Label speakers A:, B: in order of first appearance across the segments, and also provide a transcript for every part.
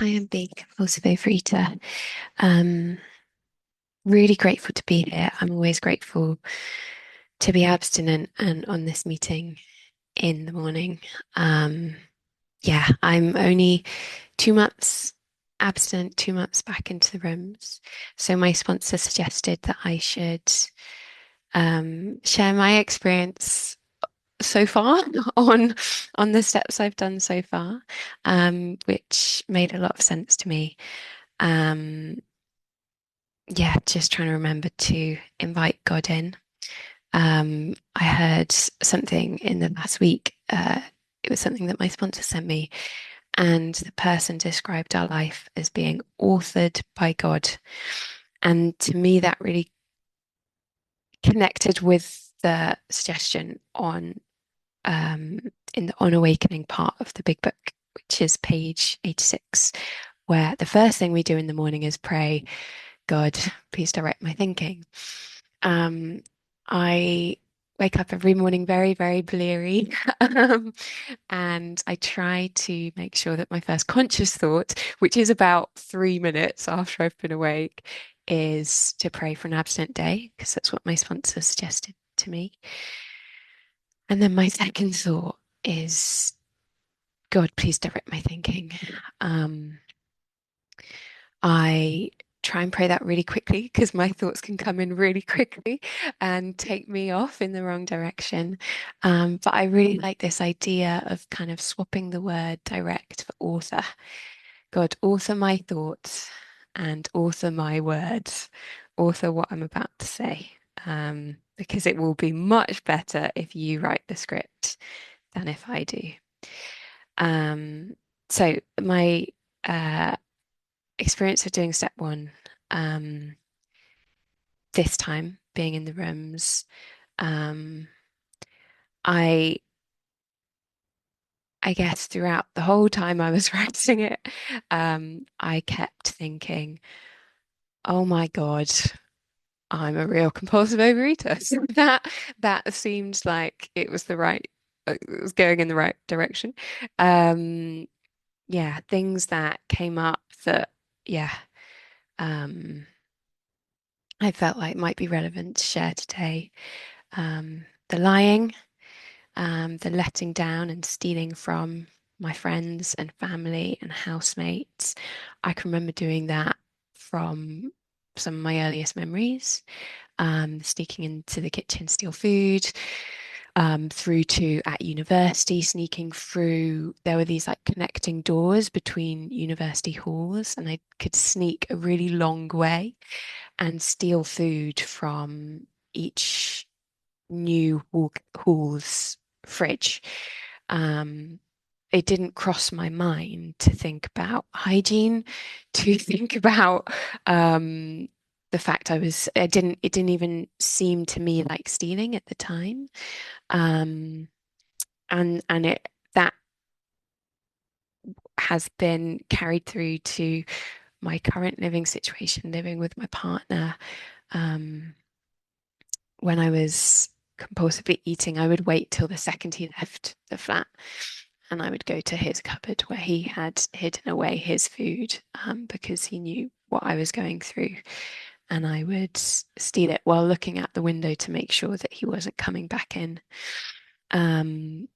A: Hi, I'm Bea, compulsive overeater. Um, really grateful to be here. I'm always grateful to be abstinent and on this meeting in the morning. Um, yeah, I'm only 2 months abstinent, 2 months back into the rooms. So my sponsor suggested that I should share my experience so far on the steps I've done so far, which made a lot of sense to me. Um, yeah, just trying to remember to invite God in. I heard something in the last week. It was something that my sponsor sent me, and the person described our life as being authored by God. And to me, that really connected with the suggestion um, in the On Awakening part of the Big Book, which is page 86, where the first thing we do in the morning is pray, God, please direct my thinking. Um, I wake up every morning very, very bleary. And I try to make sure that my first conscious thought, which is about 3 minutes after I've been awake, is to pray for an abstinent day, because that's what my sponsor suggested to me. And then my second thought is, God, please direct my thinking. Um, I try and pray that really quickly because my thoughts can come in really quickly and take me off in the wrong direction. But I really like this idea of kind of swapping the word direct for author. God, author my thoughts and author my words, author what I'm about to say. Because it will be much better if you write the script than if I do. Um, so my uh, experience of doing step one, um, this time being in the rooms, um, I I guess throughout the whole time I was writing it, I kept thinking, oh my God, I'm a real compulsive overeater. So that seemed like it was going in the right direction. Um, yeah, things that came up that, yeah, um, I felt like might be relevant to share today. The lying, the letting down and stealing from my friends and family and housemates. I can remember doing that from some of my earliest memories, sneaking into the kitchen, steal food, through to at university, sneaking through. There were these like connecting doors between university halls, and I could sneak a really long way and steal food from each new hall's fridge. Um, it didn't cross my mind to think about hygiene, to think about the fact it didn't even seem to me like stealing at the time. Um, and it that has been carried through to my current living situation, living with my partner. Um, when I was compulsively eating, I would wait till the second he left the flat and I would go to his cupboard where he had hidden away his food, because he knew what I was going through. And I would steal it while looking out the window to make sure that he wasn't coming back in. Um,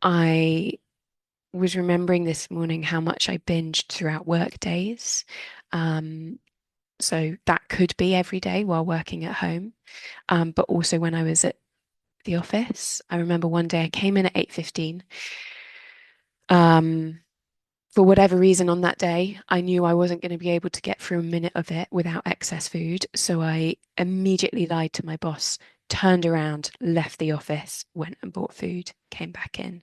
A: I was remembering this morning how much I binged throughout work days. Um, so that could be every day while working at home. But also when I was at the office, I remember one day I came in at 8:15. Um, for whatever reason on that day, I knew I wasn't going to be able to get through a minute of it without excess food. So I immediately lied to my boss, turned around, left the office, went and bought food, came back in.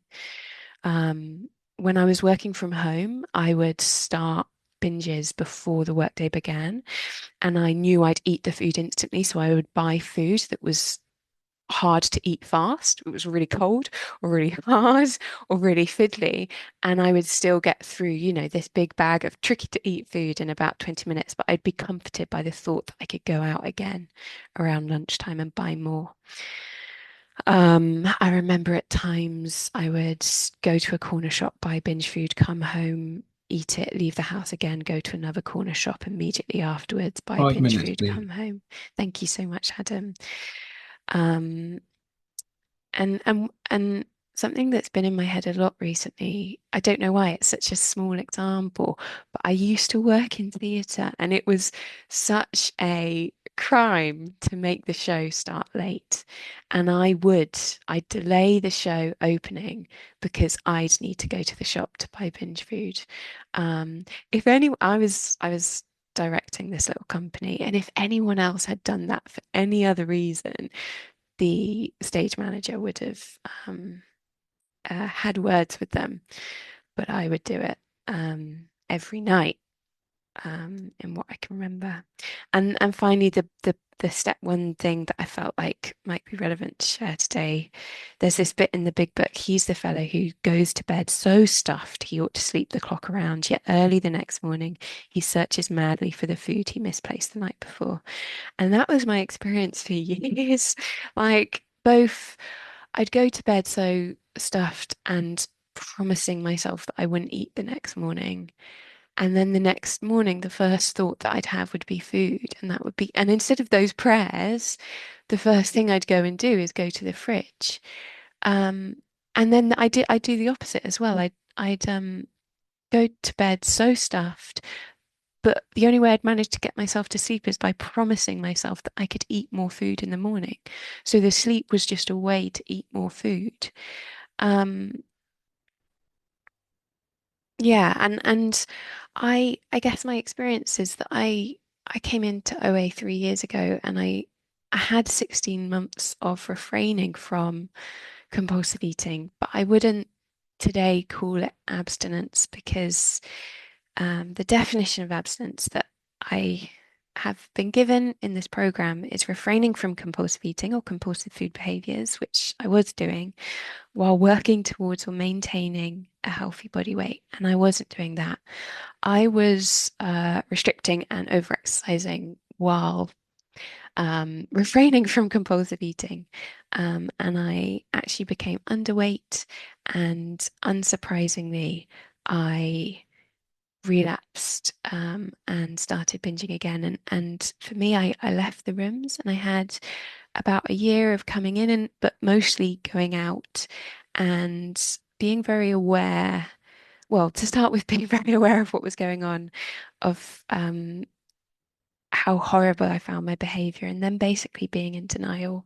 A: When I was working from home, I would start binges before the workday began, and I knew I'd eat the food instantly. So I would buy food that was hard to eat fast. It was really cold or really hard or really fiddly. And I would still get through, this big bag of tricky to eat food in about 20 minutes, but I'd be comforted by the thought that I could go out again around lunchtime and buy more. I remember at times I would go to a corner shop, buy binge food, come home, eat it, leave the house again, go to another corner shop immediately afterwards, buy
B: 5
A: binge
B: minutes,
A: food,
B: please.
A: come home. Thank you so much, Adam. Um, and something that's been in my head a lot recently, I don't know why it's such a small example, but I used to work in theatre and it was such a crime to make the show start late. And I'd delay the show opening because I'd need to go to the shop to buy binge food. Um, if any, I was directing this little company, and if anyone else had done that for any other reason, the stage manager would have had words with them, but I would do it every night, in what I can remember. And finally, the step one thing that I felt like might be relevant to share today. There's this bit in the big book. He's the fellow who goes to bed so stuffed he ought to sleep the clock around, yet early the next morning he searches madly for the food he misplaced the night before. And that was my experience for years. Like both, I'd go to bed so stuffed and promising myself that I wouldn't eat the next morning. And then the next morning, the first thought that I'd have would be food. And that would be, and instead of those prayers, the first thing I'd go and do is go to the fridge. Um, and then I do the opposite as well. I'd go to bed so stuffed, but the only way I'd manage to get myself to sleep is by promising myself that I could eat more food in the morning. So the sleep was just a way to eat more food. Um, yeah, and I guess my experience is that I came into OA 3 years ago and I had 16 months of refraining from compulsive eating, but I wouldn't today call it abstinence because the definition of abstinence that I have been given in this program is refraining from compulsive eating or compulsive food behaviors, which I was doing while working towards or maintaining a healthy body weight. And I wasn't doing that. I was restricting and overexercising while refraining from compulsive eating. And I actually became underweight, and unsurprisingly, I relapsed and started binging again. And for me, I left the rooms and I had about a year of coming in and but mostly going out and being very aware. Well, to start with, being very aware of what was going on, of how horrible I found my behavior, and then basically being in denial,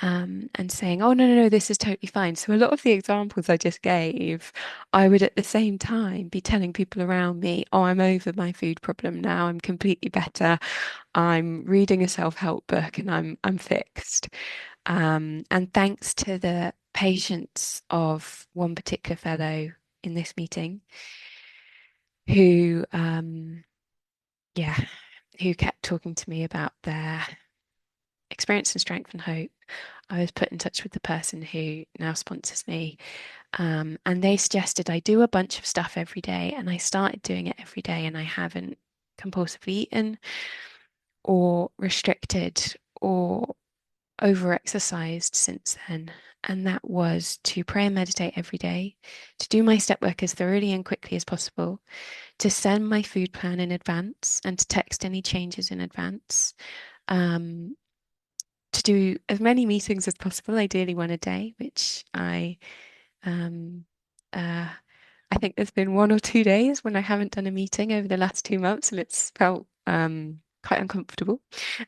A: and saying, oh, no, no, no, this is totally fine. So a lot of the examples I just gave, I would at the same time be telling people around me, oh, I'm over my food problem now. I'm completely better. I'm reading a self-help book and I'm fixed. And thanks to the patience of one particular fellow in this meeting who, yeah, who kept talking to me about their experience and strength and hope, I was put in touch with the person who now sponsors me. And they suggested I do a bunch of stuff every day, and I started doing it every day, and I haven't compulsively eaten or restricted or overexercised since then. And that was to pray and meditate every day, to do my step work as thoroughly and quickly as possible, to send my food plan in advance and to text any changes in advance. Um, to do as many meetings as possible, ideally one a day, which um uh I think there's been 1 or 2 days when I haven't done a meeting over the last 2 months and it's felt quite uncomfortable.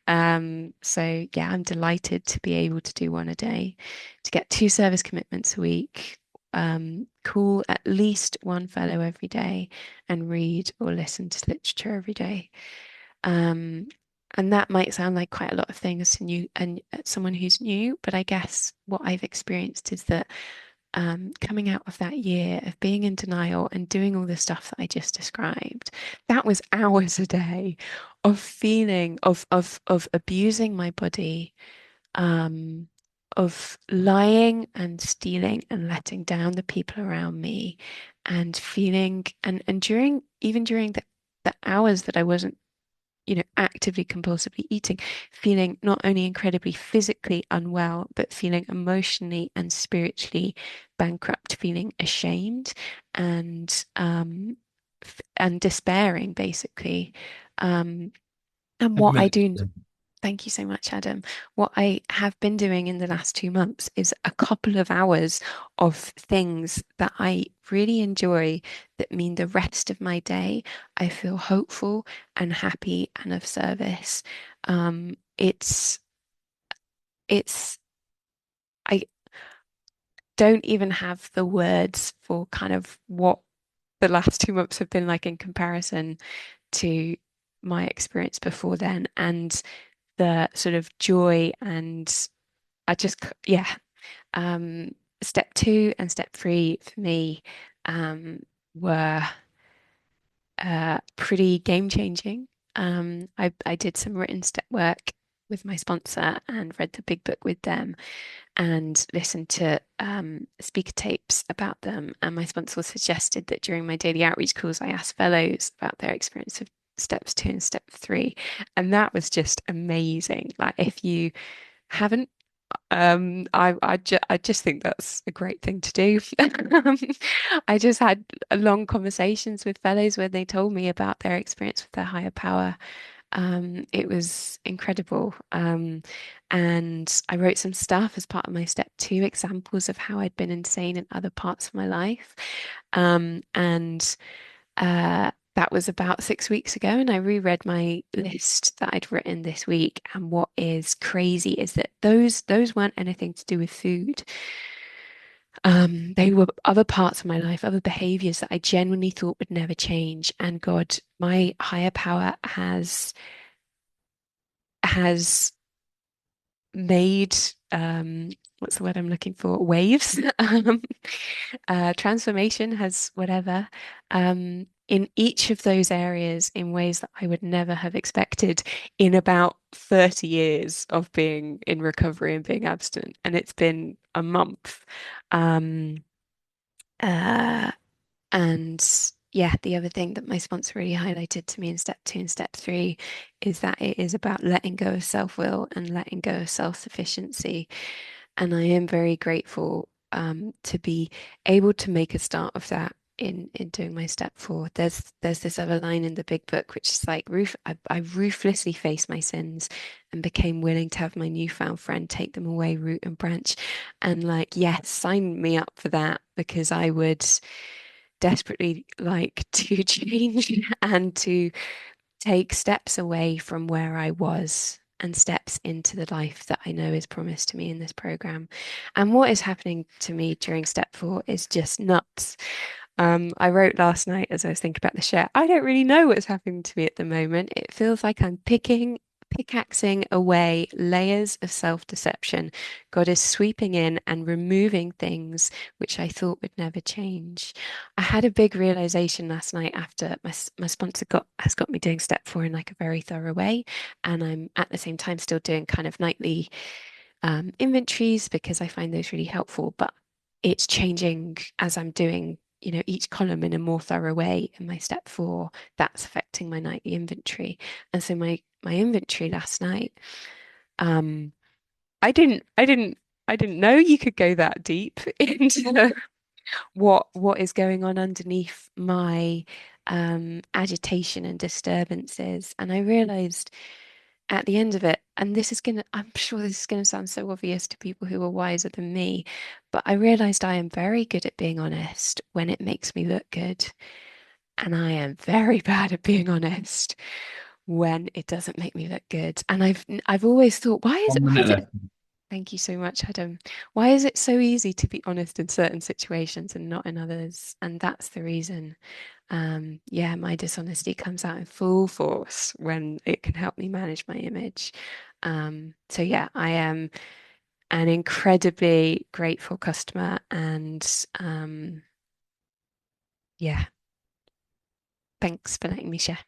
A: So yeah, I'm delighted to be able to do one a day, to get 2 service commitments a week, call at least one fellow every day, and read or listen to literature every day. Um, and that might sound like quite a lot of things to new and someone who's new, but I guess what I've experienced is that coming out of that year of being in denial and doing all the stuff that I just described, that was hours a day of feeling of abusing my body, um, of lying and stealing and letting down the people around me, and feeling and during even during the hours that I wasn't actively compulsively eating, feeling not only incredibly physically unwell, but feeling emotionally and spiritually bankrupt, feeling ashamed and and despairing, basically. Um, and what I
B: Admit.
A: do, thank you so much, Adam. What I have been doing in the last 2 months is a couple of hours of things that I really enjoy that mean the rest of my day I feel hopeful and happy and of service. It's I don't even have the words for kind of what the last 2 months have been like in comparison to my experience before then, and the sort of joy and I just, yeah. Um, Step two and step three for me were pretty game changing. I did some written step work with my sponsor and read the big book with them and listened to speaker tapes about them. And my sponsor suggested that during my daily outreach calls, I ask fellows about their experience of steps two and step three. And that was just amazing. Like if you haven't I just think that's a great thing to do. Um, I just had long conversations with fellows where they told me about their experience with their higher power. It was incredible. And I wrote some stuff as part of my step two examples of how I'd been insane in other parts of my life. And that was about 6 weeks ago, and I reread my list that I'd written this week. And what is crazy is that those weren't anything to do with food. They were other parts of my life, other behaviors that I genuinely thought would never change. And God, my higher power has made what's the word I'm looking for? Waves. Transformation has whatever. In each of those areas in ways that I would never have expected in about 30 years of being in recovery and being abstinent. And it's been a month. Um, uh, and yeah, the other thing that my sponsor really highlighted to me in step two and step three is that it is about letting go of self-will and letting go of self-sufficiency. And I am very grateful to be able to make a start of that in doing my step four. There's this other line in the big book which is like I ruthlessly faced my sins and became willing to have my newfound friend take them away root and branch. And like, yes, sign me up for that because I would desperately like to change and to take steps away from where I was and steps into the life that I know is promised to me in this program. And what is happening to me during step four is just nuts. I wrote last night as I was thinking about the share, I don't really know what's happening to me at the moment. It feels like I'm pickaxing away layers of self-deception. God is sweeping in and removing things which I thought would never change. I had a big realization last night after my sponsor has got me doing step four in like a very thorough way, and I'm at the same time still doing kind of nightly inventories because I find those really helpful. But it's changing as I'm doing, each column in a more thorough way in my step four. That's affecting my nightly inventory. And so my inventory last night, um, I didn't I didn't I didn't know you could go that deep into what is going on underneath my agitation and disturbances. And I realized at the end of it, and I'm sure this is gonna sound so obvious to people who are wiser than me, but I realized I am very good at being honest when it makes me look good. And I am very bad at being honest when it doesn't make me look good. And I've always thought,
B: One
A: why
B: minute
A: is it
B: left.
A: thank you so much, Adam. Why is it so easy to be honest in certain situations and not in others? And that's the reason. Yeah, my dishonesty comes out in full force when it can help me manage my image. So yeah, I am an incredibly grateful customer and yeah, thanks for letting me share.